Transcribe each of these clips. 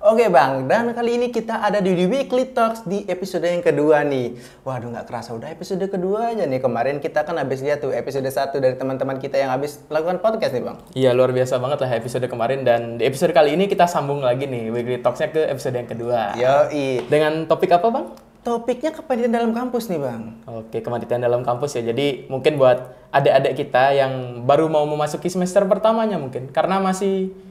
Oke Bang, dan kali ini kita ada di Weekly Talks di episode yang kedua nih. Waduh, nggak kerasa udah episode kedua aja nih. Kemarin kita kan habis lihat tuh episode 1 dari teman-teman kita yang habis melakukan podcast nih Bang. Iya, luar biasa banget lah episode kemarin, dan di episode kali ini kita sambung lagi nih Weekly Talks-nya ke episode yang kedua. Yoi. Dengan topik apa, Bang? Topiknya kepanitiaan dalam kampus nih Bang. Oke, kepanitiaan dalam kampus ya. Jadi mungkin buat adik-adik kita yang baru mau memasuki semester pertamanya mungkin, karena masih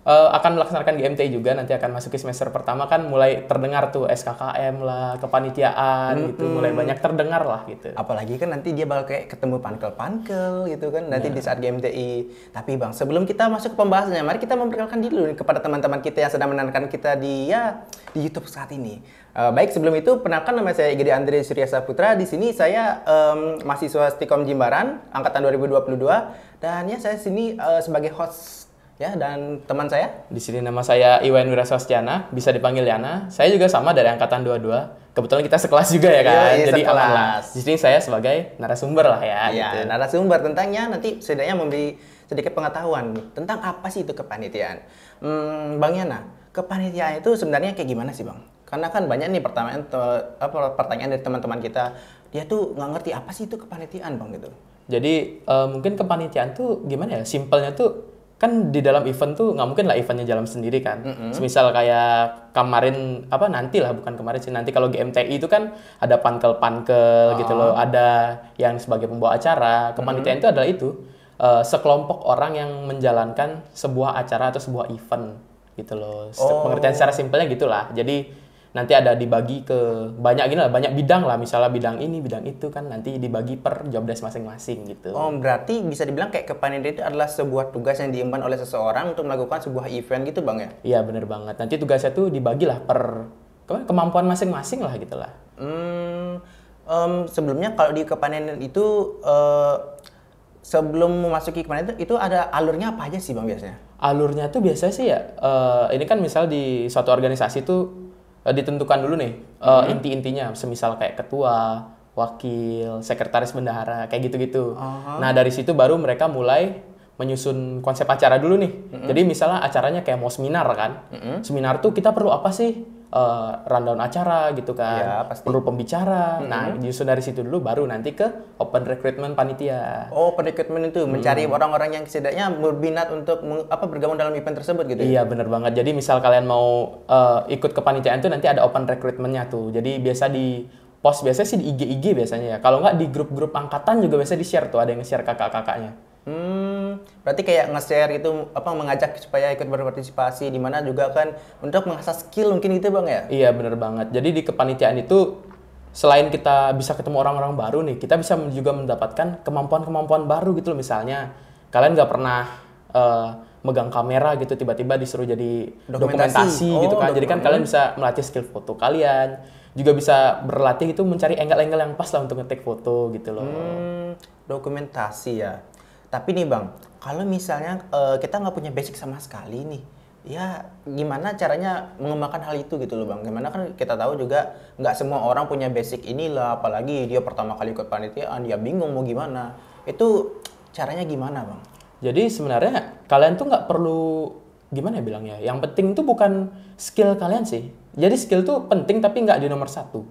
akan melaksanakan GMTI juga, nanti akan masuk ke semester pertama kan mulai terdengar tuh SKKM lah, kepanitiaan gitu, mulai banyak terdengar lah gitu. Apalagi kan nanti dia bakal kayak ketemu pankel-pankel gitu kan nanti di saat GMTI. Tapi Bang, sebelum kita masuk ke pembahasannya, mari kita memperkenalkan dulu nih kepada teman-teman kita yang sedang mendengarkan kita di YouTube saat ini. Baik, sebelum itu perkenalkan, nama saya Igede Andre Surya Saputra. Di sini saya mahasiswa Stikom Jimbaran angkatan 2022 dan ya saya sini sebagai host ya, dan teman saya Di sini nama saya Iwan Wiraswastiana, bisa dipanggil Yana. Saya juga sama dari angkatan 22. Kebetulan kita sekelas juga ya kan. Iya, Jadi sekelas. aman lah. Di sini saya sebagai narasumber lah ya, ya, gitu. narasumber tentangnya nanti setidaknya memberi sedikit pengetahuan nih, tentang apa sih itu kepanitiaan. Bang Yana, kepanitiaan itu sebenarnya kayak gimana sih Bang? Karena kan banyak nih pertanyaan dari teman-teman kita, dia tuh nggak ngerti apa sih itu kepanitiaan Bang gitu. Jadi mungkin kepanitiaan tuh gimana ya? Simpelnya tuh kan di dalam event tuh nggak mungkin lah eventnya jalan sendiri kan. Semisal kayak kemarin nanti lah, bukan kemarin sih, nanti kalau GMTI itu kan ada pankel-pankel gitu loh, ada yang sebagai pembawa acara. Kepanitiaan itu adalah itu sekelompok orang yang menjalankan sebuah acara atau sebuah event gitu loh. Pengertian secara simpelnya gitulah. Jadi nanti ada dibagi ke banyak gini lah, banyak bidang lah, misalnya bidang ini, bidang itu kan nanti dibagi per job desk masing-masing gitu. Oh, berarti bisa dibilang kayak kepanitiaan itu adalah sebuah tugas yang diemban oleh seseorang untuk melakukan sebuah event gitu Bang ya? Iya, bener banget. Nanti tugasnya tuh dibagi lah per kemampuan masing-masing lah gitu lah. Sebelumnya kalau di kepanitiaan itu sebelum memasuki kepanitiaan itu ada alurnya apa aja sih Bang biasanya? Alurnya tuh biasanya sih ya, ini kan misal di suatu organisasi tuh ditentukan dulu nih inti-intinya, semisal kayak ketua, wakil, sekretaris bendahara, kayak gitu-gitu. Nah, dari situ baru mereka mulai menyusun konsep acara dulu nih. Jadi misalnya acaranya kayak mau seminar kan. Seminar tuh kita perlu apa sih? Rundown acara gitu kan. Ya, pasti. Perlu pembicara. Nah, disusun dari situ dulu baru nanti ke open recruitment panitia. Oh, recruitment itu mencari orang-orang yang setidaknya berminat untuk bergabung dalam event tersebut gitu ya? Iya, bener banget. Jadi misal kalian mau ikut kepanitiaan tuh nanti ada open recruitment-nya tuh. Jadi biasa di post, biasanya sih di IG biasanya ya. Kalau nggak di grup-grup angkatan juga biasa di-share tuh, ada yang nge-share kakak-kakaknya. Berarti kayak nge-share itu mengajak supaya ikut berpartisipasi, di mana juga kan untuk mengasah skill mungkin gitu Bang ya? Iya, bener banget. Jadi di kepanitiaan itu selain kita bisa ketemu orang-orang baru nih, kita bisa juga mendapatkan kemampuan-kemampuan baru gitu loh. Misalnya kalian nggak pernah megang kamera gitu, tiba-tiba disuruh jadi dokumentasi gitu kan. Jadi kan kalian bisa melatih skill foto kalian, juga bisa berlatih itu mencari angle-angle yang pas lah untuk nge-take foto gitu loh. Dokumentasi ya. Tapi nih Bang, kalau misalnya kita nggak punya basic sama sekali nih, ya gimana caranya mengembangkan hal itu gitu loh Bang? Gimana kan kita tahu juga nggak semua orang punya basic inilah, apalagi dia pertama kali ikut panitiaan, dia bingung mau gimana. Itu caranya gimana Bang? Jadi sebenarnya kalian tuh nggak perlu, gimana ya bilangnya, yang penting tuh bukan skill kalian sih. Jadi skill tuh penting tapi nggak di nomor satu.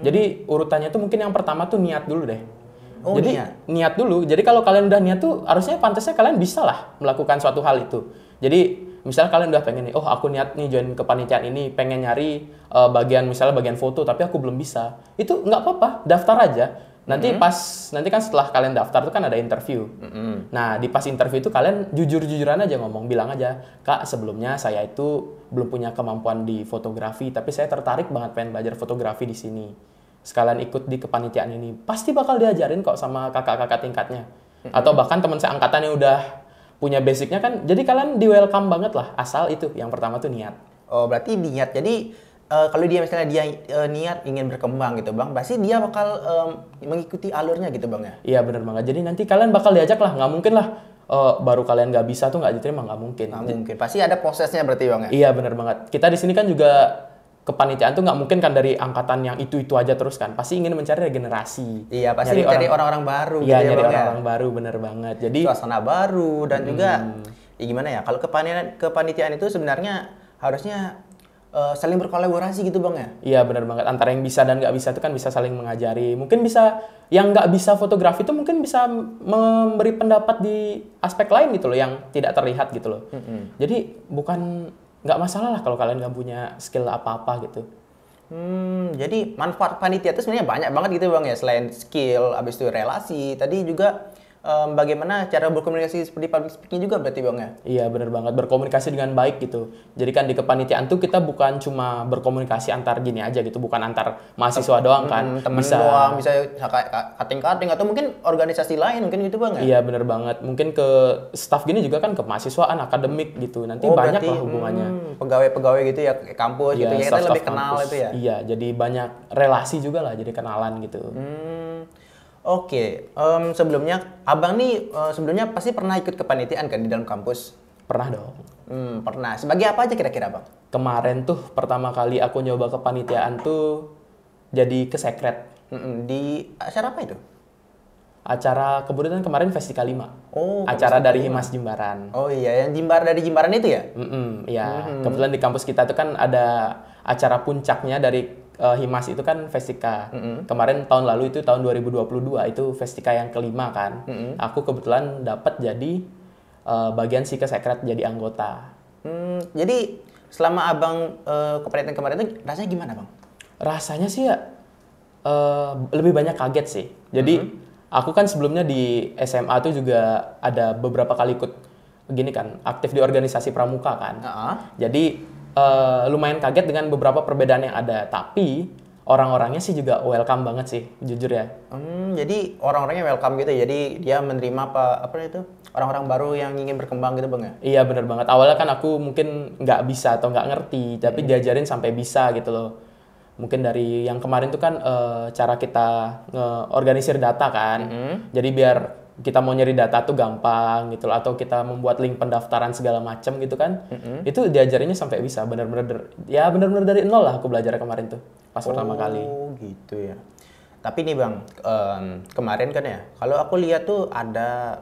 Jadi urutannya tuh mungkin yang pertama tuh niat dulu deh. Oh, Jadi niat dulu. Jadi kalau kalian udah niat tuh harusnya pantasnya kalian bisa lah melakukan suatu hal itu. Jadi misalnya kalian udah pengen nih, oh aku niat nih join kepanitiaan ini, pengen nyari misalnya bagian foto tapi aku belum bisa. Itu nggak apa-apa, daftar aja. Nanti nanti kan setelah kalian daftar tuh kan ada interview. Nah, di pas interview itu kalian jujur-jujuran aja ngomong, bilang aja, "Kak, sebelumnya saya itu belum punya kemampuan di fotografi, tapi saya tertarik banget pengen belajar fotografi di sini. Sekalian ikut di kepanitiaan ini, pasti bakal diajarin kok sama kakak-kakak tingkatnya." Atau bahkan teman seangkatan yang udah punya basicnya kan, jadi kalian di welcome banget lah, asal itu yang pertama tuh niat. Oh, berarti niat. Jadi kalau dia misalnya dia niat ingin berkembang gitu Bang, pasti dia bakal mengikuti alurnya gitu Bang ya? Iya, bener banget. Jadi nanti kalian bakal diajak lah, nggak mungkin lah baru kalian nggak bisa tuh nggak diterima, nggak mungkin. Nggak mungkin, pasti ada prosesnya berarti Bang ya? Iya, bener banget. Kita di sini kan juga kepanitiaan tuh nggak mungkin kan dari angkatan yang itu aja terus kan. Pasti ingin mencari regenerasi. Iya, pasti mencari orang-orang baru. Iya, gitu nyari Bang, orang-orang baru, bener banget. Jadi suasana baru dan juga ya gimana ya? Kalau kepanitiaan itu sebenarnya harusnya saling berkolaborasi gitu bang ya? Iya benar banget. Antara yang bisa dan nggak bisa itu kan bisa saling mengajari. Mungkin bisa yang nggak bisa fotografi itu mungkin bisa memberi pendapat di aspek lain gitu loh yang tidak terlihat gitu loh. Jadi bukan nggak masalah lah kalau kalian nggak punya skill apa-apa gitu. Jadi manfaat panitia itu sebenarnya banyak banget gitu bang ya, selain skill, habis itu relasi, tadi juga bagaimana cara berkomunikasi seperti public speaking juga berarti bang ya? Iya benar banget, berkomunikasi dengan baik gitu. Jadi kan di kepanitiaan tuh kita bukan cuma berkomunikasi antar gini aja gitu, bukan antar mahasiswa doang kan. Temen doang, bisa kating-kating atau mungkin organisasi lain mungkin gitu bang ya? Iya benar banget, mungkin ke staff gini juga kan ke mahasiswaan, akademik gitu. Nanti banyak berarti, lah hubungannya. Pegawai-pegawai gitu ya, kayak kampus gitu ya, kita lebih kenal kampus. itu ya? Iya, jadi banyak relasi juga lah, jadi kenalan gitu. Oke, sebelumnya abang nih sebelumnya pasti pernah ikut kepanitiaan kan di dalam kampus? Pernah dong. Pernah. Sebagai apa aja kira-kira bang? Kemarin tuh pertama kali aku nyoba kepanitiaan tuh jadi kesekret. Di acara apa itu? Acara kebetulan kemarin Festika 5. Oh, acara dari Himas Jimbaran. Oh iya, yang dari Jimbaran itu ya? Iya. Kebetulan di kampus kita tuh kan ada acara puncaknya dari Himas itu kan Festika. Kemarin tahun lalu itu tahun 2022 itu Festika yang kelima kan. Aku kebetulan dapat jadi bagian si kesekret jadi anggota. Jadi selama abang kepanitiaan kemarin itu rasanya gimana bang? Rasanya sih ya lebih banyak kaget sih. Jadi aku kan sebelumnya di SMA tuh juga ada beberapa kali ikut gini kan, aktif di organisasi pramuka kan. Jadi lumayan kaget dengan beberapa perbedaan yang ada, tapi orang-orangnya sih juga welcome banget sih, jujur ya. Jadi orang-orangnya welcome gitu, jadi dia menerima apa itu orang-orang baru yang ingin berkembang gitu bang ya? Iya bener banget. Awalnya kan aku mungkin nggak bisa atau nggak ngerti, tapi diajarin sampai bisa gitu loh. Mungkin dari yang kemarin tuh kan cara kita ngeorganisir data kan, jadi biar kita mau nyari data tuh gampang gitu loh, atau kita membuat link pendaftaran segala macam gitu kan, itu diajarinnya sampai bisa benar-benar dari nol lah aku belajar kemarin tuh pas pertama kali. Oh gitu ya. Tapi nih bang, kemarin kan ya, kalau aku lihat tuh ada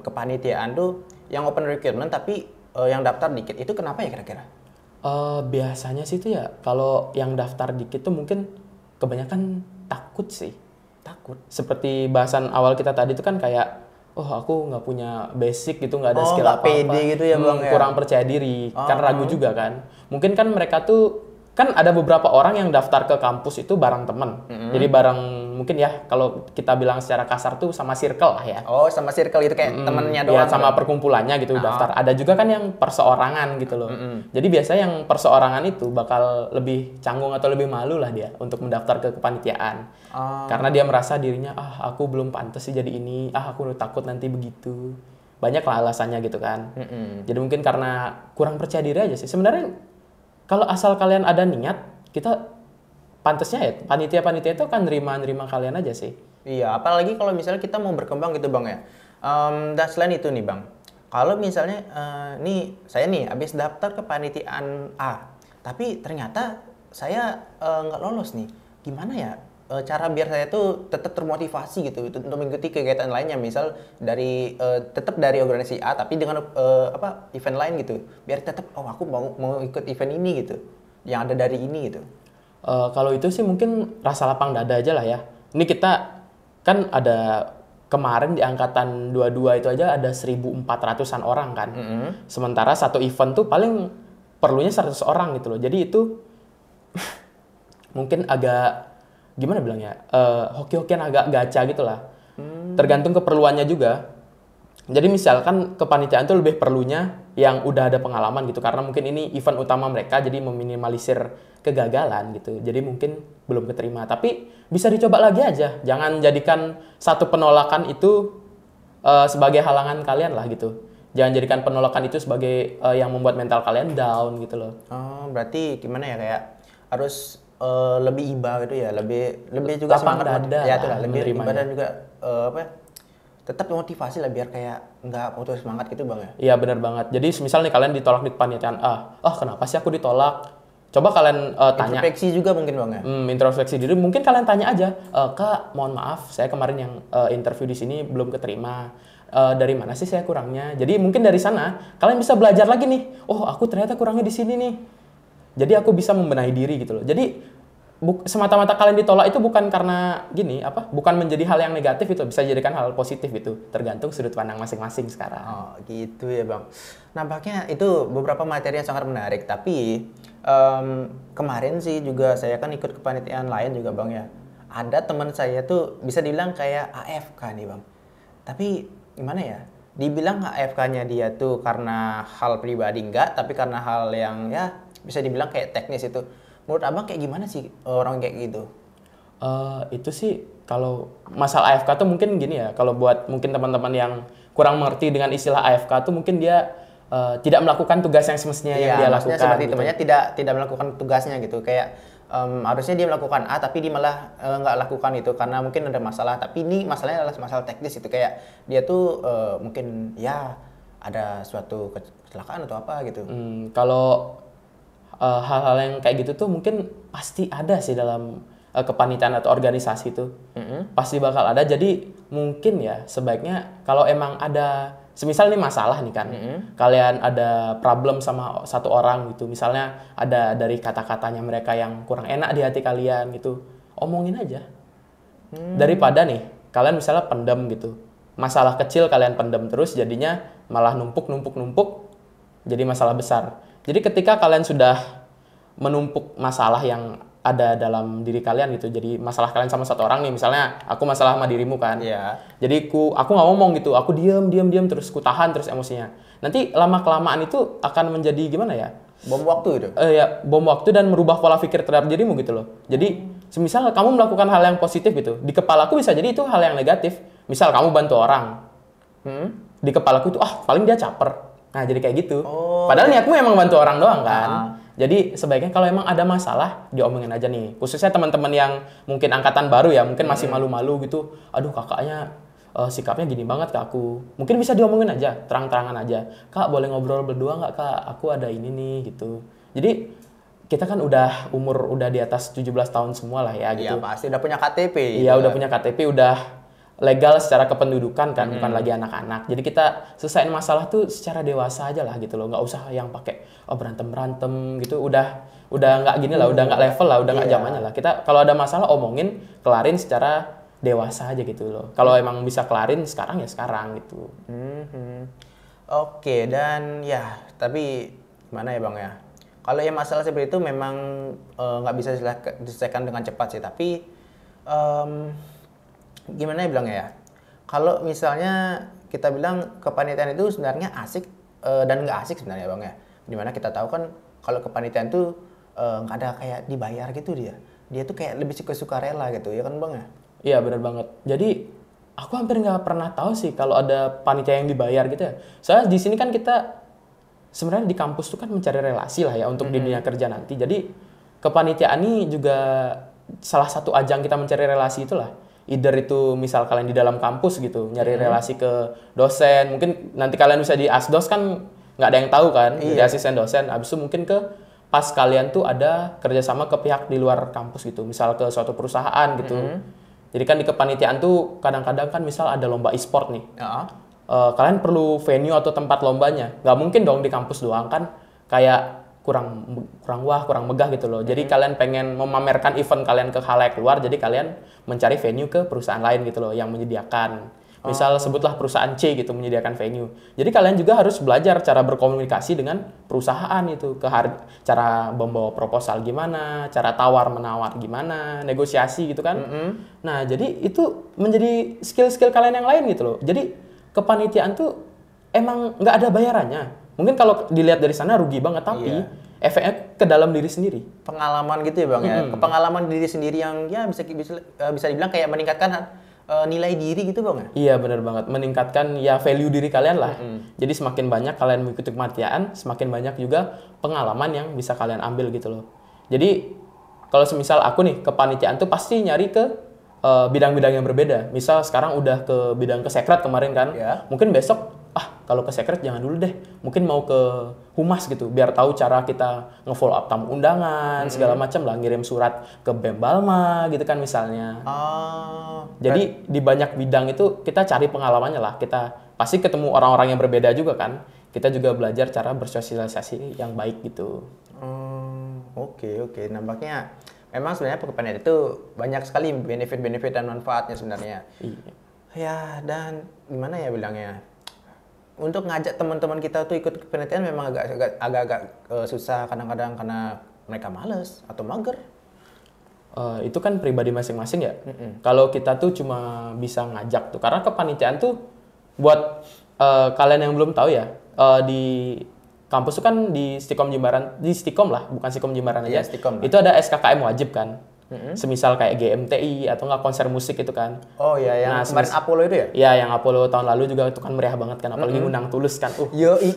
kepanitiaan tuh yang open recruitment tapi yang daftar dikit, itu kenapa ya kira-kira? Biasanya sih tuh ya kalau yang daftar dikit tuh mungkin kebanyakan takut sih. Takut. Seperti bahasan awal kita tadi itu kan kayak, oh aku nggak punya basic gitu, nggak ada skill apa-apa. Pede gitu ya bang ya? Kurang percaya diri, kan ragu juga kan. Mungkin kan mereka tuh, kan ada beberapa orang yang daftar ke kampus itu bareng temen. Jadi bareng, mungkin ya kalau kita bilang secara kasar tuh sama circle lah ya. Oh sama circle itu kayak temennya doang? Ya sama perkumpulannya gitu daftar. Ada juga kan yang perseorangan gitu loh. Jadi biasanya yang perseorangan itu bakal lebih canggung atau lebih malu lah dia untuk mendaftar ke kepanitiaan. Karena dia merasa dirinya, aku belum pantas sih jadi ini, aku takut nanti begitu. Banyak lah alasannya gitu kan. Jadi mungkin karena kurang percaya diri aja sih. Sebenarnya kalau asal kalian ada niat, kita pantasnya ya panitia-panitia itu kan nerima kalian aja sih. Iya, apalagi kalau misalnya kita mau berkembang gitu bang ya. Dan selain itu nih bang, kalau misalnya nih saya nih habis daftar ke panitiaan A, tapi ternyata saya nggak lolos nih. Gimana ya cara biar saya tuh tetap termotivasi gitu untuk mengikuti kegiatan lainnya, misal dari tetap dari organisasi A tapi dengan event lain gitu, biar tetap aku mau ikut event ini gitu, yang ada dari ini gitu. Kalau itu sih mungkin rasa lapang dada aja lah ya. Ini kita kan ada kemarin di angkatan 22 itu aja ada 1.400-an orang kan. Sementara satu event tuh paling perlunya 100 orang gitu loh. Jadi itu mungkin agak gimana bilangnya, hoki-hokian agak gacha gitu lah. Tergantung keperluannya juga. Jadi misalkan kepanitiaan tuh lebih perlunya yang udah ada pengalaman gitu, karena mungkin ini event utama mereka, jadi meminimalisir kegagalan gitu. Jadi mungkin belum keterima, tapi bisa dicoba lagi aja. Jangan jadikan satu penolakan itu sebagai halangan kalian lah gitu. Jangan jadikan penolakan itu sebagai yang membuat mental kalian down gitu loh. Oh, berarti gimana ya, kayak harus lebih iba gitu ya, lebih juga semangat dada ya itulah, lebih iba dan juga tetap motivasi lah biar kayak nggak putus semangat gitu bang ya. Iya benar banget. Jadi misal nih kalian ditolak di kepanitiaan A, kenapa sih aku ditolak? Coba kalian tanya. Introspeksi juga mungkin bang ya. Introspeksi diri. Mungkin kalian tanya aja, Kak, mohon maaf, saya kemarin yang interview di sini belum keterima. Dari mana sih saya kurangnya? Jadi mungkin dari sana kalian bisa belajar lagi nih. Oh, aku ternyata kurangnya di sini nih. Jadi aku bisa membenahi diri gitu loh. Jadi semata-mata kalian ditolak itu bukan karena gini bukan menjadi hal yang negatif, itu bisa dijadikan hal positif, itu tergantung sudut pandang masing-masing sekarang. Oh gitu ya bang. Nampaknya itu beberapa materi yang sangat menarik, tapi kemarin sih juga saya kan ikut kepanitiaan lain juga bang ya. Ada teman saya tuh bisa dibilang kayak AFK nih bang. Tapi gimana ya? Dibilang AFK-nya dia tuh karena hal pribadi enggak, tapi karena hal yang ya bisa dibilang kayak teknis itu. Menurut abang kayak gimana sih orang kayak gitu? Itu sih kalau masalah AFK tuh mungkin gini ya, kalau buat mungkin teman-teman yang kurang mengerti dengan istilah AFK tuh mungkin dia tidak melakukan tugas yang semestinya yang dia lakukan. Seperti gitu. temannya tidak melakukan tugasnya gitu, kayak harusnya dia melakukan A tapi dia malah nggak lakukan itu karena mungkin ada masalah. Tapi ini masalahnya adalah masalah teknis itu, kayak dia tuh mungkin ya ada suatu kecelakaan atau apa gitu. Kalau hal-hal yang kayak gitu tuh mungkin pasti ada sih dalam kepanitiaan atau organisasi itu. Pasti bakal ada. Jadi mungkin ya sebaiknya kalau emang ada, semisal ini masalah nih kan, kalian ada problem sama satu orang gitu, misalnya ada dari kata-katanya mereka yang kurang enak di hati kalian gitu, omongin aja. Daripada nih kalian misalnya pendem gitu, masalah kecil kalian pendem terus jadinya malah numpuk jadi masalah besar. Jadi ketika kalian sudah menumpuk masalah yang ada dalam diri kalian gitu, jadi masalah kalian sama satu orang nih, misalnya aku masalah sama dirimu kan, jadi aku nggak ngomong gitu, aku diam terus, ku tahan terus emosinya, nanti lama kelamaan itu akan menjadi gimana ya, bom waktu itu. Ya bom waktu dan merubah pola pikir terhadap dirimu gitu loh. Jadi semisal kamu melakukan hal yang positif gitu, di kepalaku bisa jadi itu hal yang negatif. Misal kamu bantu orang, di kepalaku itu paling dia caper, nah jadi kayak gitu. Padahal niatmu emang bantu orang doang kan. Jadi sebaiknya kalau emang ada masalah diomongin aja nih. Khususnya teman-teman yang mungkin angkatan baru ya, mungkin masih malu-malu gitu. Aduh kakaknya sikapnya gini banget ke aku. Mungkin bisa diomongin aja, terang-terangan aja. Kak boleh ngobrol berdua nggak kak? Aku ada ini nih gitu. Jadi kita kan umur udah di atas 17 tahun semua lah ya gitu. Iya pasti udah punya KTP. Iya udah punya KTP, udah legal secara kependudukan kan, bukan lagi anak-anak. Jadi kita selesaiin masalah tuh secara dewasa aja lah gitu loh, nggak usah yang pakai berantem gitu. Udah nggak gini lah, udah nggak level lah, udah nggak zamannya lah. Kita kalau ada masalah omongin, kelarin secara dewasa aja gitu loh. Kalau emang bisa kelarin sekarang ya sekarang gitu. Oke, dan ya tapi gimana ya bang ya? Kalau yang masalah seperti itu memang nggak bisa diselesaikan dengan cepat sih. Tapi gimana ya bilangnya ya? Kalau misalnya kita bilang kepanitiaan itu sebenarnya asik dan nggak asik sebenarnya bang ya. Dimana kita tahu kan kalau kepanitiaan itu nggak ada kayak dibayar gitu dia tuh kayak lebih suka-sukarela gitu ya kan bang ya? Iya benar banget. Jadi aku hampir nggak pernah tahu sih kalau ada panitia yang dibayar gitu ya. Soalnya di sini kan kita sebenarnya di kampus tuh kan mencari relasi lah ya untuk di dunia kerja nanti. Jadi kepanitiaan ini juga salah satu ajang kita mencari relasi itulah. Either itu misal kalian di dalam kampus gitu, nyari relasi ke dosen, mungkin nanti kalian bisa di asdos kan nggak ada yang tahu kan, di asisten dosen. Abis itu mungkin ke pas kalian tuh ada kerjasama ke pihak di luar kampus gitu, misal ke suatu perusahaan gitu. Jadi kan di kepanitiaan tuh kadang-kadang kan misal ada lomba e-sport nih, kalian perlu venue atau tempat lombanya, nggak mungkin dong di kampus doang kan, kayak kurang megah gitu loh. Jadi kalian pengen memamerkan event kalian ke khalayak luar, jadi kalian mencari venue ke perusahaan lain gitu loh yang menyediakan. Misal sebutlah perusahaan C gitu menyediakan venue. Jadi kalian juga harus belajar cara berkomunikasi dengan perusahaan itu, cara membawa proposal gimana, cara tawar menawar gimana, negosiasi gitu kan. Nah, jadi itu menjadi skill-skill kalian yang lain gitu loh. Jadi kepanitiaan tuh emang nggak ada bayarannya. Mungkin kalau dilihat dari sana rugi banget, tapi efeknya ke dalam diri sendiri. Pengalaman gitu ya bang ya, pengalaman diri sendiri yang ya bisa dibilang kayak meningkatkan nilai diri gitu bang ya? Iya benar banget, meningkatkan ya value diri kalian lah. Jadi semakin banyak kalian mengikuti kepanitiaan, semakin banyak juga pengalaman yang bisa kalian ambil gitu loh. Jadi kalau semisal aku nih kepanitiaan tuh pasti nyari ke bidang-bidang yang berbeda. Misal sekarang udah ke bidang kesekret kemarin kan, mungkin besok kalau ke sekret jangan dulu deh, mungkin mau ke humas gitu, biar tahu cara kita nge-follow up tamu undangan, segala macam lah, ngirim surat ke BEM Balma gitu kan misalnya. Jadi di banyak bidang itu kita cari pengalamannya lah, kita pasti ketemu orang-orang yang berbeda juga kan. kita juga belajar cara bersosialisasi yang baik gitu. Oke. Nampaknya memang sebenarnya kepanitia itu banyak sekali benefit-benefit dan manfaatnya sebenarnya. Iya. Ya, dan gimana ya bilangnya? Untuk ngajak teman-teman kita tuh ikut kepanitiaan memang agak susah kadang-kadang karena mereka males atau mager. Itu kan pribadi masing-masing ya. Kalau kita tuh cuma bisa ngajak tuh, karena kepanitiaan tuh buat kalian yang belum tahu ya, di kampus tuh kan di Stikom lah, bukan Stikom Jimbaran aja. Iya, Stikom lah. Itu ada SKKM wajib kan. Semisal kayak GMTI atau nggak konser musik itu kan. Oh iya, yang kemarin Apollo itu ya? Iya, yang Apollo tahun lalu juga itu kan meriah banget kan, apalagi ngundang Tulus kan.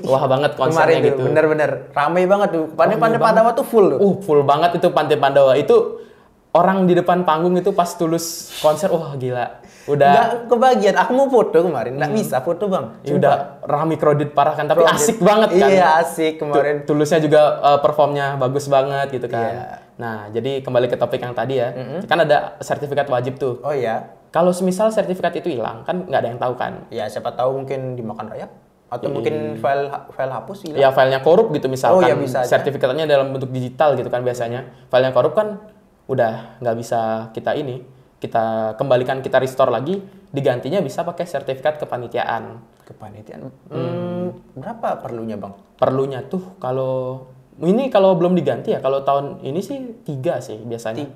Wah banget konsernya kemarin gitu. Bener-bener ramai banget tuh. Pantai Pandawa tuh full tuh. Full banget itu Pantai Pandawa. Itu orang di depan panggung itu pas Tulus konser, wah gila. Udah nggak kebagian. Aku mau foto kemarin, nggak bisa foto bang. Ya udah rame crowded parah kan, tapi asik banget kan. Iya asik kemarin. Tulusnya juga performnya bagus banget gitu kan. Iya. Nah jadi kembali ke topik yang tadi ya, kan ada sertifikat wajib tuh. Oh iya. Kalau semisal sertifikat itu hilang, kan nggak ada yang tahu kan. Ya siapa tahu mungkin dimakan rayap. Atau mungkin file hapus hilang. Ya filenya korup gitu misalkan. Oh, ya, bisa aja. Sertifikatnya dalam bentuk digital gitu kan biasanya. Filenya korup kan udah nggak bisa kita kembalikan, kita restore lagi, digantinya bisa pakai sertifikat kepanitiaan. Berapa perlunya bang? Perlunya tuh kalau belum diganti ya, kalau tahun ini sih 3 sih biasanya.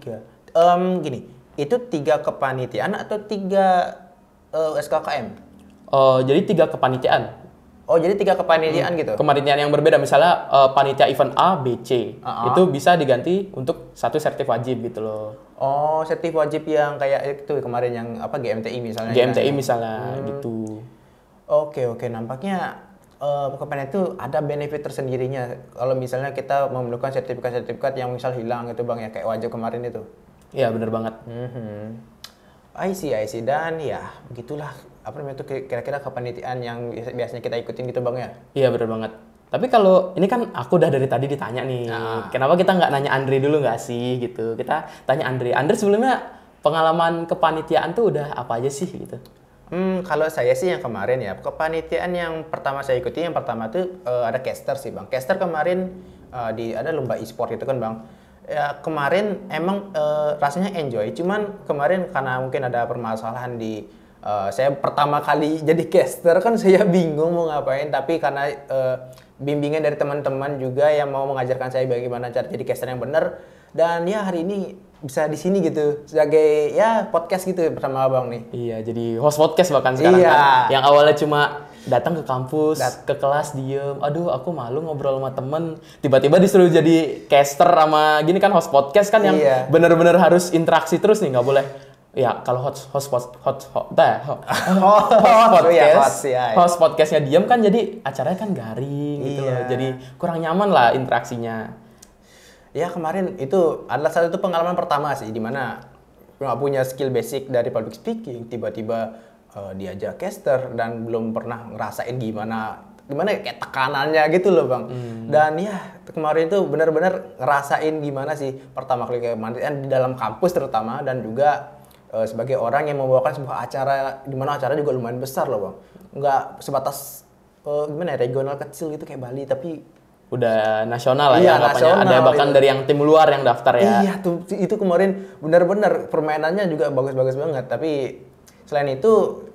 3. Gini, itu 3 kepanitiaan atau 3 SKKM? Jadi 3 kepanitiaan. Oh jadi 3 kepanitiaan gitu? Kepanitiaan yang berbeda, misalnya panitia event A, B, C. Itu bisa diganti untuk 1 sertif wajib gitu loh. Oh, sertif wajib yang kayak itu kemarin yang apa GMTI misalnya. GMTI misalnya gitu. Oke, nampaknya kepanitiaan itu ada benefit tersendirinya. Kalau misalnya kita memerlukan sertifikat yang hilang itu bang ya, kayak wajib kemarin itu. Iya benar banget. I see. Dan ya begitulah apa namanya itu kira-kira kepanitiaan yang biasanya kita ikutin gitu bang ya. Iya benar banget. Tapi kalau ini kan aku udah dari tadi ditanya nih, kenapa kita nggak nanya Andre dulu nggak sih gitu? Kita tanya Andre. Andre sebelumnya pengalaman kepanitiaan tuh udah apa aja sih gitu? Kalau saya sih yang kemarin ya, kepanitiaan yang pertama saya ikuti, yang pertama tuh ada caster sih bang. Caster kemarin ada lomba e-sport gitu kan bang. Ya kemarin emang rasanya enjoy, cuman kemarin karena mungkin ada permasalahan di saya pertama kali jadi caster kan saya bingung mau ngapain, tapi karena bimbingan dari teman-teman juga yang mau mengajarkan saya bagaimana cara jadi caster yang benar, dan ya hari ini bisa di sini gitu sebagai ya podcast gitu bersama abang nih. Iya, jadi host podcast bahkan sekarang kan. Yang awalnya cuma datang ke kampus, ke kelas diem, aduh aku malu ngobrol sama temen, tiba-tiba disuruh jadi caster sama gini kan, host podcast kan yang bener-bener harus interaksi terus nih, nggak boleh. Ya kalau host podcastnya diem kan, jadi acaranya kan garing gitu loh, jadi kurang nyaman lah interaksinya. Ya kemarin itu adalah satu pengalaman pertama sih, dimana nggak punya skill basic dari public speaking, tiba-tiba diajak caster dan belum pernah ngerasain gimana kayak tekanannya gitu loh bang. Dan ya kemarin itu benar-benar ngerasain gimana sih pertama kali kepanitiaan di dalam kampus terutama, dan juga sebagai orang yang membawakan sebuah acara di mana acara juga lumayan besar loh bang. Nggak sebatas regional kecil gitu kayak Bali, tapi udah nasional lah ya anggapannya. Ada bahkan dari yang tim luar yang daftar ya. Iya tuh, itu kemarin benar-benar permainannya juga bagus-bagus banget. Tapi selain itu,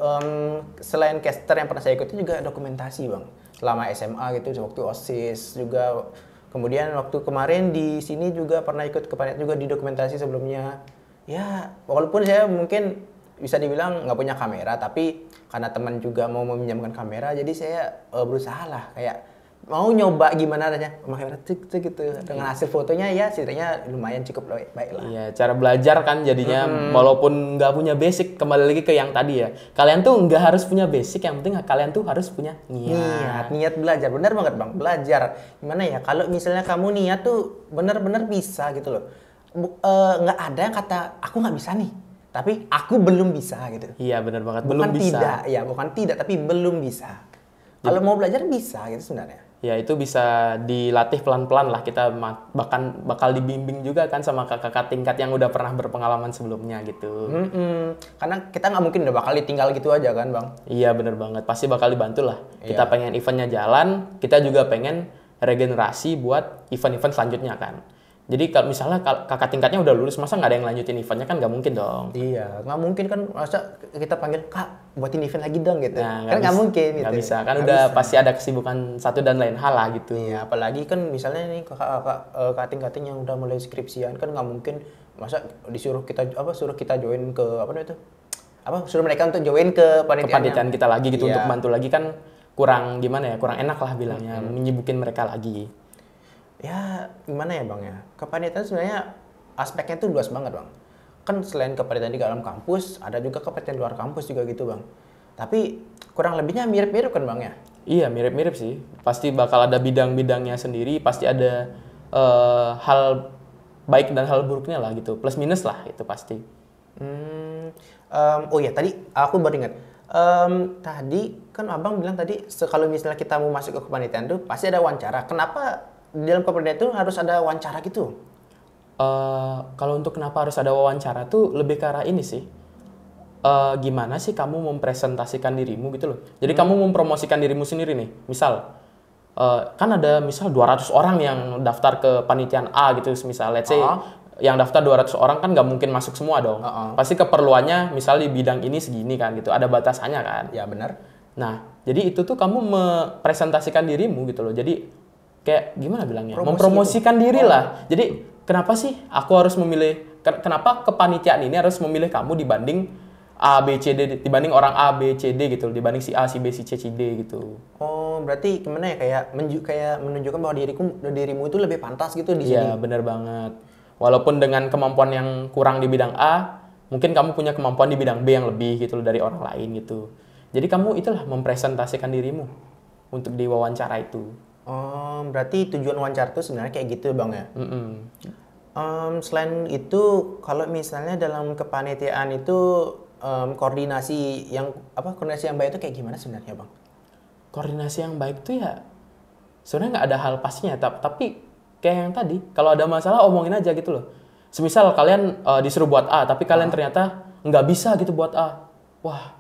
selain caster yang pernah saya ikuti juga dokumentasi bang. Selama SMA gitu, waktu OSIS juga. Kemudian waktu kemarin di sini juga pernah ikut kepanitiaan juga di dokumentasi sebelumnya. Ya walaupun saya mungkin bisa dibilang nggak punya kamera, tapi karena teman juga mau meminjamkan kamera, jadi saya berusaha lah kayak mau nyoba gimana rasanya memakai kamera gitu. Dengan hasil fotonya ya ceritanya lumayan cukup baik lah. Iya, cara belajar kan jadinya walaupun nggak punya basic, kembali lagi ke yang tadi ya. Kalian tuh nggak harus punya basic, yang penting kalian tuh harus punya niat belajar. Benar banget bang, belajar gimana ya, kalau misalnya kamu niat tuh benar-benar bisa gitu loh. Nggak ada yang kata aku nggak bisa nih, tapi aku belum bisa gitu. Iya benar banget, bukan belum bisa. Bukan tidak, tapi belum bisa. Kalau mau belajar bisa gitu sebenarnya. Ya itu bisa dilatih pelan-pelan lah, kita bakal dibimbing juga kan sama kakak-kakak tingkat yang udah pernah berpengalaman sebelumnya gitu. Karena kita nggak mungkin udah bakal ditinggal gitu aja kan bang. Iya bener banget, pasti bakal dibantu lah. Kita Iya. pengen eventnya jalan, kita juga pengen regenerasi buat event-event selanjutnya kan. Jadi kalau misalnya kakak tingkatnya udah lulus, masa nggak ada yang lanjutin eventnya kan nggak mungkin dong. Iya, nggak mungkin kan masa kita panggil kak buatin event lagi dong gitu. Nah, Kan nggak mungkin gitu. Nggak bisa, kan Nggak udah bisa. pasti ada kesibukan satu dan lain hal lah gitu. Iya, apalagi kan misalnya nih kating-kating yang udah mulai skripsian kan nggak mungkin masa suruh kita join ke apa namanya itu suruh mereka untuk join ke Kepanitiaan kita lagi gitu Iya. untuk bantu lagi kan kurang gimana ya, kurang enak lah bilangnya, menyibukin mereka lagi. Ya gimana ya bang ya, kepanitiaan sebenarnya aspeknya tuh luas banget bang. Kan selain kepanitiaan di dalam kampus ada juga kepanitiaan di luar kampus juga gitu bang. Tapi kurang lebihnya mirip-mirip kan bang ya. Iya mirip-mirip sih, pasti bakal ada bidang-bidangnya sendiri, pasti ada hal baik dan hal buruknya lah gitu, plus minus lah itu pasti. Oh ya tadi aku baru ingat. Tadi kan abang bilang tadi kalau misalnya kita mau masuk ke kepanitiaan tuh pasti ada wawancara. Kenapa di dalam kepanitiaan itu harus ada wawancara gitu? Kalau untuk kenapa harus ada wawancara tuh lebih ke arah ini sih. Gimana sih kamu mempresentasikan dirimu gitu loh. Jadi kamu mempromosikan dirimu sendiri nih. Misal, kan ada misal 200 orang yang daftar ke panitiaan A gitu. Misal, let's say yang daftar 200 orang kan nggak mungkin masuk semua dong. Pasti keperluannya misal di bidang ini segini kan gitu. Ada batasannya kan. Ya benar. Nah, jadi itu tuh kamu mempresentasikan dirimu gitu loh. Jadi kayak gimana bilangnya? Promosi Mempromosikan diri lah. Jadi kenapa sih aku harus memilih? Kenapa kepanitiaan ini harus memilih kamu dibanding A, B, C, D, dibanding orang A, B, C, D gitu, dibanding si A, si B, si C, si D gitu. Oh, berarti gimana ya kayak menunjukkan bahwa dirimu itu lebih pantas gitu di sini. Iya, bener banget. Walaupun dengan kemampuan yang kurang di bidang A, mungkin kamu punya kemampuan di bidang B yang lebih gitu loh dari orang lain gitu. Jadi kamu itulah mempresentasikan dirimu untuk diwawancara itu. Oh, berarti tujuan wawancara itu sebenarnya kayak gitu bang ya. Selain itu, kalau misalnya dalam kepanitiaan itu koordinasi yang baik itu kayak gimana sebenarnya bang? Koordinasi yang baik tuh ya sebenarnya nggak ada hal pastinya, tapi kayak yang tadi kalau ada masalah omongin aja gitu loh. Semisal kalian disuruh buat A tapi kalian ternyata nggak bisa gitu buat A, wah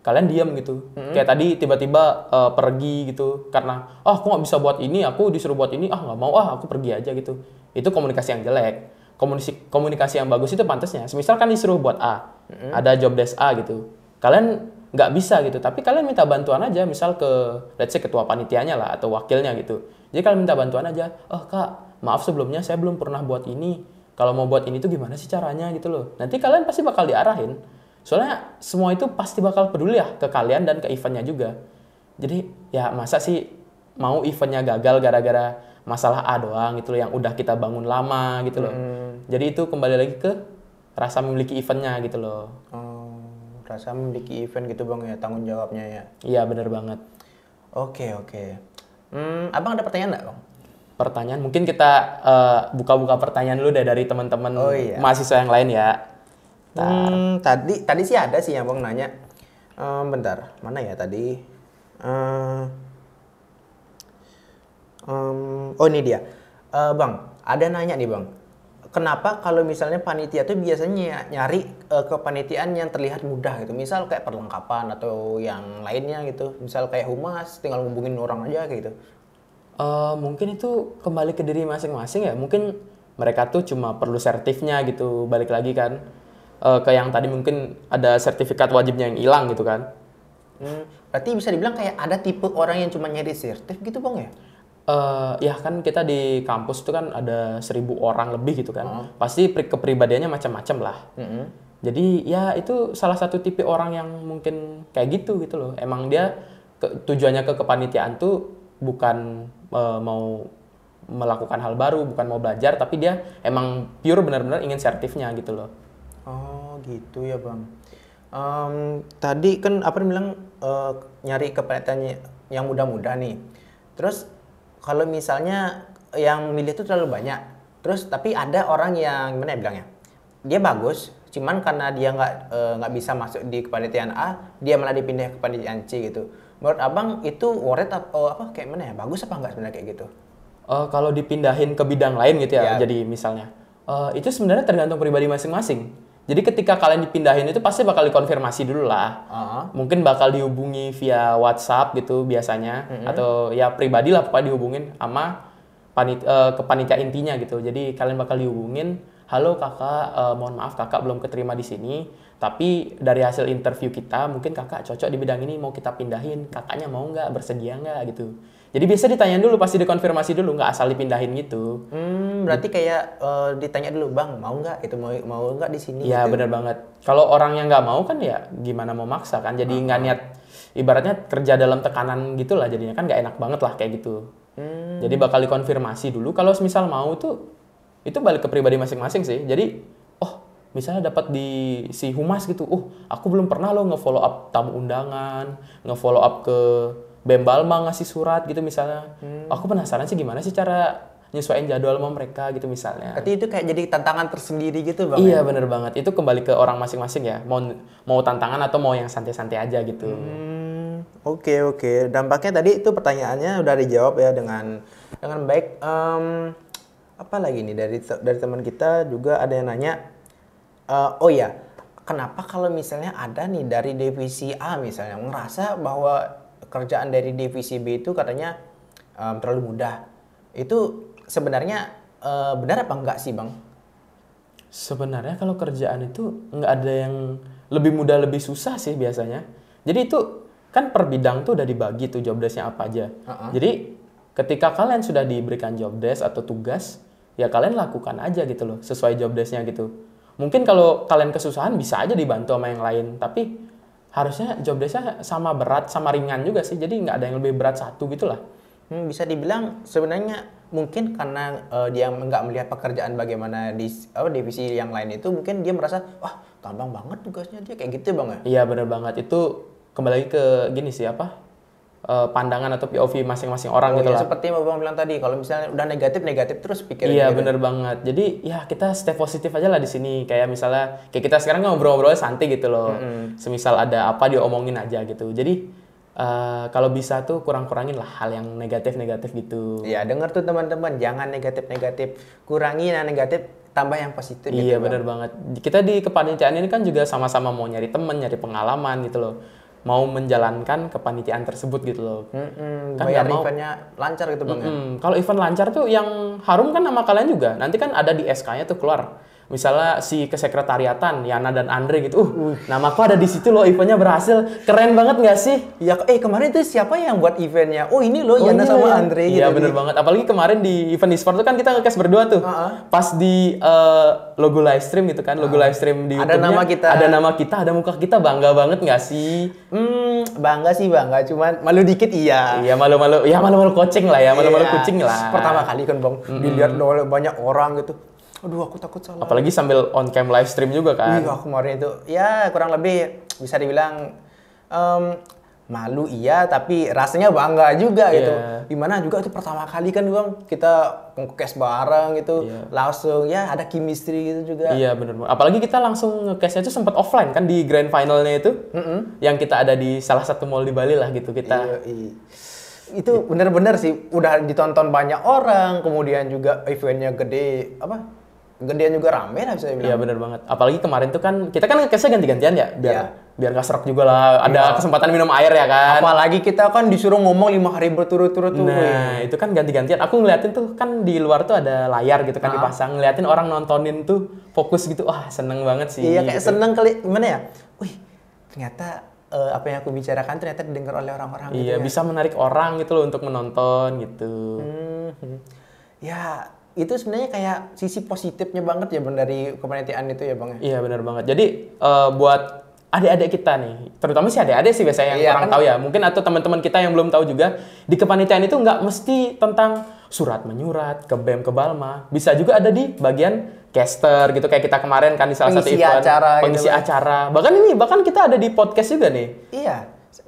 kalian diam gitu. Kayak tadi tiba-tiba pergi gitu karena aku nggak bisa buat ini, aku disuruh buat ini, nggak mau, aku pergi aja gitu. Itu komunikasi yang jelek. Komunikasi yang bagus itu pantasnya. Semisal kan disuruh buat A, ada job desk A gitu. Kalian nggak bisa gitu, tapi kalian minta bantuan aja, misal ke let's say ketua panitianya lah atau wakilnya gitu. Jadi kalian minta bantuan aja, kak, maaf sebelumnya saya belum pernah buat ini. Kalau mau buat ini tuh gimana sih caranya gitu loh. Nanti kalian pasti bakal diarahin. Soalnya semua itu pasti bakal peduli ya ke kalian dan ke eventnya juga. Jadi ya masa sih mau eventnya gagal gara-gara masalah A doang gitu loh yang udah kita bangun lama gitu loh. Jadi itu kembali lagi ke rasa memiliki eventnya gitu loh. Oh, rasa memiliki event gitu bang ya, tanggung jawabnya ya. Iya benar banget. Oke. Abang ada pertanyaan nggak bang? Pertanyaan mungkin kita buka-buka pertanyaan dulu deh dari teman-teman mahasiswa yang lain ya. Tadi sih ada sih yang bang nanya. Bentar, mana ya tadi? Oh ini dia. Bang, ada nanya nih bang. Kenapa kalau misalnya panitia tuh biasanya nyari kepanitiaan yang terlihat mudah gitu. Misal kayak perlengkapan atau yang lainnya gitu. Misal kayak humas, tinggal ngubungin orang aja kayak gitu. Mungkin itu kembali ke diri masing-masing ya. Mungkin mereka tuh cuma perlu sertifnya gitu. Balik lagi kan ke yang tadi mungkin ada sertifikat wajibnya yang hilang gitu kan. Berarti bisa dibilang kayak ada tipe orang yang cuma nyari sertif gitu bang ya? Ya kan kita di kampus itu kan ada 1.000 orang lebih gitu kan. Pasti kepribadiannya macam-macam lah. Jadi ya itu salah satu tipe orang yang mungkin kayak gitu loh. Emang dia tujuannya ke kepanitiaan tuh bukan mau melakukan hal baru, bukan mau belajar, tapi dia emang pure benar-benar ingin sertifnya gitu loh. Oh gitu ya bang. Tadi kan apa bilang nyari kepanitiaan yang mudah-mudah nih. Terus kalau misalnya yang milih itu terlalu banyak, terus tapi ada orang yang gimana ya bilangnya, dia bagus, cuman karena dia nggak bisa masuk di kepanitiaan A, dia malah dipindah ke kepanitiaan C gitu. menurut abang itu worth it apa kayak mana ya? Bagus apa enggak sebenarnya kayak gitu? Kalau dipindahin ke bidang lain gitu ya, Ya. jadi misalnya, itu sebenarnya tergantung pribadi masing-masing. Jadi ketika kalian dipindahin itu pasti bakal dikonfirmasi dulu lah. Mungkin bakal dihubungi via WhatsApp gitu biasanya, atau ya pribadi lah pokoknya dihubungin sama ke panitia intinya gitu. Jadi kalian bakal dihubungin, halo kakak, mohon maaf kakak belum keterima di sini, tapi dari hasil interview kita mungkin kakak cocok di bidang ini, mau kita pindahin, kakaknya mau nggak, bersedia nggak gitu. Jadi biasa ditanyain dulu, pasti dikonfirmasi dulu, nggak asal dipindahin gitu. Berarti kayak ditanya dulu, bang mau nggak itu mau nggak di sini? Iya gitu. benar banget. Kalau orang yang nggak mau kan ya gimana mau maksa kan. Jadi nggak niat, ibaratnya kerja dalam tekanan gitulah jadinya kan nggak enak banget lah kayak gitu. Jadi bakal dikonfirmasi dulu. Kalau misal mau tuh itu balik ke pribadi masing-masing sih. Jadi misalnya dapat di si humas gitu, aku belum pernah loh nge-follow up tamu undangan, nge-follow up ke Bembalma ngasih surat gitu misalnya. Aku penasaran sih gimana sih cara nyesuaiin jadwal sama mereka gitu misalnya. Berarti itu kayak jadi tantangan tersendiri gitu bang? Iya bener banget, itu kembali ke orang masing-masing ya, mau tantangan atau mau yang santai-santai aja gitu. Oke. Dampaknya tadi itu pertanyaannya udah dijawab ya dengan baik. Apa lagi nih dari teman kita juga ada yang nanya, oh ya, kenapa kalau misalnya ada nih dari divisi A misalnya ngerasa bahwa kerjaan dari divisi B itu katanya terlalu mudah, itu sebenarnya benar apa enggak sih bang? Sebenarnya kalau kerjaan itu nggak ada yang lebih mudah lebih susah sih biasanya. Jadi itu kan per bidang tuh udah dibagi tuh job desk-nya apa aja. Jadi ketika kalian sudah diberikan job desk atau tugas, ya kalian lakukan aja gitu loh sesuai job desk-nya gitu. Mungkin kalau kalian kesusahan bisa aja dibantu sama yang lain, tapi harusnya job desk-nya sama berat sama ringan juga sih. Jadi nggak ada yang lebih berat satu gitu lah. Bisa dibilang sebenarnya mungkin karena dia nggak melihat pekerjaan bagaimana di divisi yang lain itu, mungkin dia merasa wah gampang banget tugasnya dia kayak gitu bang ya? Iya benar banget, itu kembali lagi ke gini sih pandangan atau POV masing-masing orang gitu Ya, lah. seperti yang abang bilang tadi, kalau misalnya udah negatif terus pikirin. Iya gitu. benar banget. Jadi ya kita stay positif aja lah di sini. Kayak misalnya kayak kita sekarang ngobrol-ngobrol santai gitu loh. Semisal ada apa dia omongin aja gitu. Jadi kalau bisa tuh kurang-kurangin lah hal yang negatif-negatif gitu. Iya, dengar tuh teman-teman, jangan negatif-negatif, kurangi yang negatif, tambah yang positif. Iya gitu, benar banget. Kita di kepanitiaan ini kan juga sama-sama mau nyari temen, nyari pengalaman gitu loh. Mau menjalankan kepanitiaan tersebut gitu loh. Kan biar eventnya lancar gitu bang ya? Kalau event lancar tuh yang harum kan nama kalian juga. Nanti kan ada di SK-nya tuh keluar. Misalnya si kesekretariatan Yana dan Andre gitu. Namaku ada di situ loh, eventnya berhasil. Keren banget nggak sih? Ya, kemarin itu siapa yang buat eventnya? Oh ini loh Yana sama Andre gitu. Iya bener banget. Apalagi kemarin di event e-sport tuh kan kita nge-cast berdua tuh. Pas di logo live stream gitu kan, logo live stream di Ada YouTube-nya. nama kita. Ada nama kita, ada muka kita, bangga banget nggak sih? Bangga sih bangga, cuman malu dikit iya. Iya malu-malu, ya malu-malu kucing lah ya, malu-malu Iya. kucing lah. Pertama kali kan bang, dilihat oleh banyak orang gitu. Aduh aku takut salah. Apalagi sambil on cam live stream juga kan. Iya kemarin itu, ya kurang lebih bisa dibilang malu iya, tapi rasanya bangga juga gitu. Gimana juga itu pertama kali kan bang, kita nge-cast bareng gitu, langsung ya ada chemistry gitu juga. Iya bener. Apalagi kita langsung nge-cast-nya itu sempat offline kan di grand finalnya itu. Yang kita ada di salah satu mall di Bali lah gitu kita. Iya. Itu bener-bener sih, udah ditonton banyak orang, kemudian juga eventnya gede, gedean juga rame lah bisa dibilang. Iya bener banget. Apalagi kemarin tuh kan kita kan nge-cast-nya ganti-gantian ya, biar nggak serak juga lah. Ada kesempatan minum air ya kan. Apalagi kita kan disuruh ngomong 5 hari berturut-turut tuh. Nah, itu kan ganti-gantian. Aku ngeliatin tuh kan di luar tuh ada layar gitu kan dipasang, ngeliatin orang nontonin tuh fokus gitu. Wah, seneng banget sih. Iya kayak gitu. seneng kali, gimana ya? Wih, ternyata apa yang aku bicarakan ternyata didengar oleh orang-orang gitu. Iya, bisa menarik orang gitu loh untuk menonton gitu. Ya, itu sebenarnya kayak sisi positifnya banget ya bang dari kepanitiaan itu ya bang. Iya benar banget. Jadi buat adik-adik kita nih, terutama sih adik-adik sih biasanya yang kurang tahu ya. Mungkin atau teman-teman kita yang belum tahu juga, di kepanitiaan itu nggak mesti tentang surat menyurat ke BEM ke Balma. Bisa juga ada di bagian caster gitu kayak kita kemarin kan di salah satu event pengisi acara. Bahkan kita ada di podcast juga nih. Iya,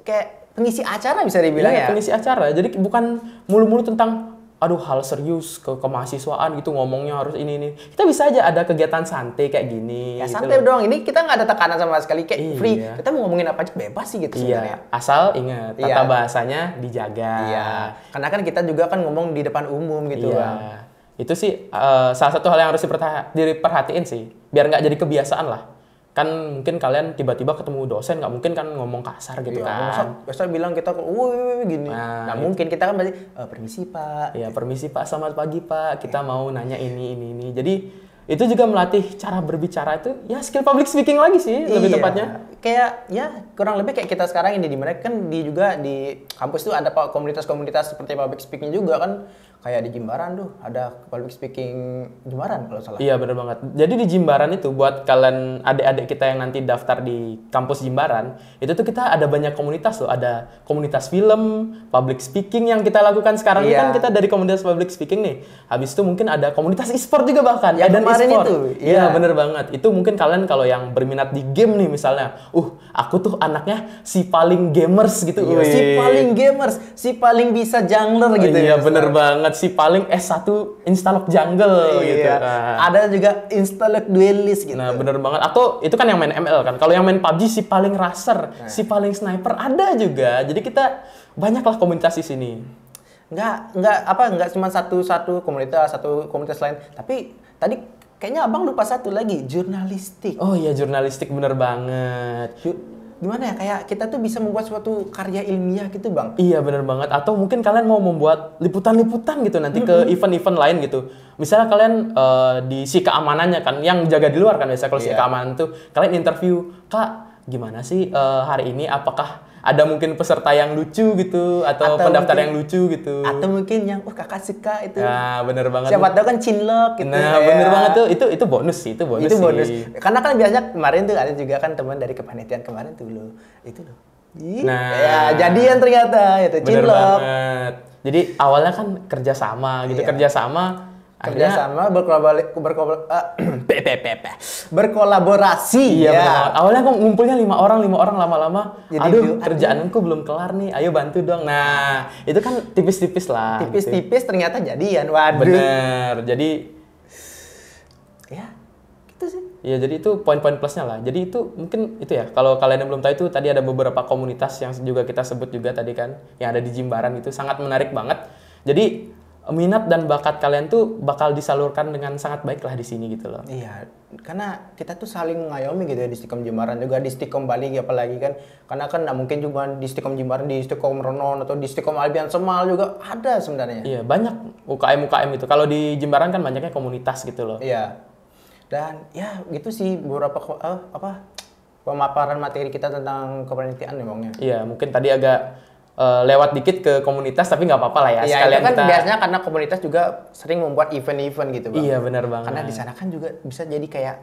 kayak pengisi acara bisa dibilang ya. Pengisi acara. Jadi bukan mulu-mulu tentang aduh hal serius ke kemahasiswaan gitu ngomongnya harus ini. Kita bisa aja ada kegiatan santai kayak gini. Ya gitu santai loh. doang. Ini kita nggak ada tekanan sama sekali, kayak Iya. free. Kita mau ngomongin apa aja bebas sih gitu sebenarnya. Iya, asal ingat tata Iya. bahasanya dijaga. Iya. Karena kan kita juga kan ngomong di depan umum gitu, Iya. Bang. Itu sih salah satu hal yang harus diperhatiin sih, biar nggak jadi kebiasaan lah. Kan mungkin kalian tiba-tiba ketemu dosen, nggak mungkin kan ngomong kasar gitu Iya, kan. masa bilang kita, wih gini. Nah, Nah, mungkin kita kan pasti, permisi Pak. Ya, permisi Pak, selamat pagi Pak. Kita mau nanya ini. Jadi itu juga melatih cara berbicara itu ya skill public speaking lagi sih lebih Iya. tepatnya. Kayak ya kurang lebih kayak kita sekarang ini di mana kan juga di kampus tuh ada komunitas-komunitas seperti public speaking juga kan. Kayak di Jimbaran tuh ada public speaking Jimbaran kalau salah. Iya bener banget. Jadi di Jimbaran itu buat kalian adik-adik kita yang nanti daftar di kampus Jimbaran, itu tuh kita ada banyak komunitas loh. Ada komunitas film, public speaking yang kita lakukan sekarang ini Iya. kan kita dari komunitas public speaking nih. Habis itu mungkin ada komunitas e-sport juga bahkan. Ya, dan kemarin e-sport. itu, Iya iya. bener banget. Itu mungkin kalian kalau yang berminat di game nih misalnya, aku tuh anaknya si paling gamers gitu. Iya, si Wih. paling gamers, si paling bisa jungler gitu. Iya ya, bener banget, si paling S1 instalok jungle gitu. Iya. Nah. Ada juga instalok duelist gitu. Nah bener banget, atau itu kan yang main ML kan. Kalau yang main PUBG si paling raser, si paling sniper ada juga. Jadi kita banyaklah komunitas di sini. Nggak cuma satu komunitas lain, tapi tadi kayaknya abang lupa satu lagi, jurnalistik. Oh iya jurnalistik bener banget. Gimana ya, kayak kita tuh bisa membuat suatu karya ilmiah gitu bang. Iya bener banget. Atau mungkin kalian mau membuat liputan-liputan gitu nanti ke event-event lain gitu. Misalnya kalian di si keamanannya kan, yang jaga di luar kan biasa kalau si Iya. keamanan tuh kalian interview, Kak gimana sih hari ini, apakah ada mungkin peserta yang lucu gitu atau pendaftar mungkin- yang lucu gitu. Atau mungkin yang kakak suka itu. Nah bener banget. Siapa tahu kan cinlok gitu. Nah, ya. bener banget tuh. Itu bonus sih, itu bonus Itu sih. bonus. Karena kan biasanya kemarin tuh ada juga kan teman dari kepanitiaan kemarin tuh loh. Itu loh. Ih, Nah. ya jadian ternyata itu Bener cinlok. banget. Jadi awalnya kan kerjasama gitu, Iya. kerjasama. Akhirnya, Kerjasama berkolaborasi. iya ya. bener banget. Awalnya kok ngumpulnya 5 orang lama-lama. Jadi Aduh, kerjaanku belum kelar nih. Ayo bantu dong. Nah, itu kan tipis-tipis lah. gitu. Tipis-tipis ternyata jadian. Waduh. Bener. Jadi Ya, gitu sih. ya jadi itu poin-poin plusnya lah. Jadi itu mungkin itu ya. Kalau kalian yang belum tahu itu tadi ada beberapa komunitas yang juga kita sebut juga tadi kan, yang ada di Jimbaran itu sangat menarik banget. Jadi minat dan bakat kalian tuh bakal disalurkan dengan sangat baik lah di sini gitu loh. Iya, karena kita tuh saling mengayomi gitu ya di Stikom Jimbaran juga di Stikom Bali apalagi kan. Karena kan nggak mungkin cuma di Stikom Jimbaran, di Stikom Renon atau di Stikom Albion Semal juga ada sebenarnya. Iya, banyak UKM itu. Kalau di Jimbaran kan banyaknya komunitas gitu loh. Iya. Dan ya gitu sih beberapa pemaparan materi kita tentang kepanitiaan emangnya. Iya, mungkin tadi agak lewat dikit ke komunitas tapi nggak apa-apa lah ya. Iya, Sekalian itu kan kita biasanya karena komunitas juga sering membuat event-event gitu, Bang. Iya, benar banget. Karena di sana kan juga bisa jadi kayak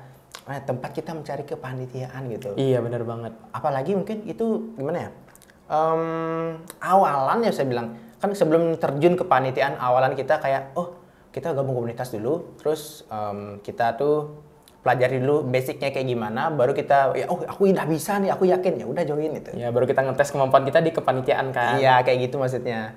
tempat kita mencari kepanitiaan gitu. Iya, benar banget. Apalagi mungkin itu gimana ya? Awalan ya saya bilang, kan sebelum terjun ke panitiaan awalan kita kayak kita gabung komunitas dulu, terus kita tuh pelajari dulu basicnya kayak gimana, baru kita aku udah bisa nih, aku yakin ya udah join itu. Ya, baru kita ngetes kemampuan kita di kepanitiaan kan. Iya kayak gitu maksudnya.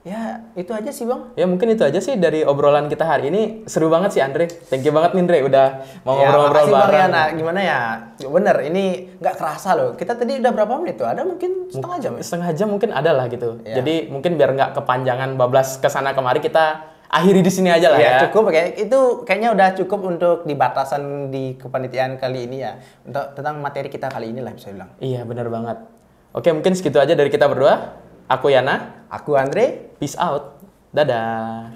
Ya itu aja sih bang. Ya mungkin itu aja sih dari obrolan kita hari ini. Seru banget sih Andre. Thank you banget nih Andre udah mau Ya, ngobrol-ngobrol makasih, Bang bareng. Yana. Gimana ya? Bener, ini nggak kerasa loh. Kita tadi udah berapa menit tuh? Ada mungkin setengah jam ya? Setengah jam mungkin ada lah gitu. Ya. Jadi mungkin biar nggak kepanjangan bablas kesana kemari, kita akhiri di sini aja lah ya. Ya cukup kayak itu kayaknya udah cukup untuk di batasan di kepanitiaan kali ini ya. Untuk tentang materi kita kali ini lah bisa bilang. Iya benar banget. Oke mungkin segitu aja dari kita berdua. Aku Yana. Aku Andre. Peace out. Dadah.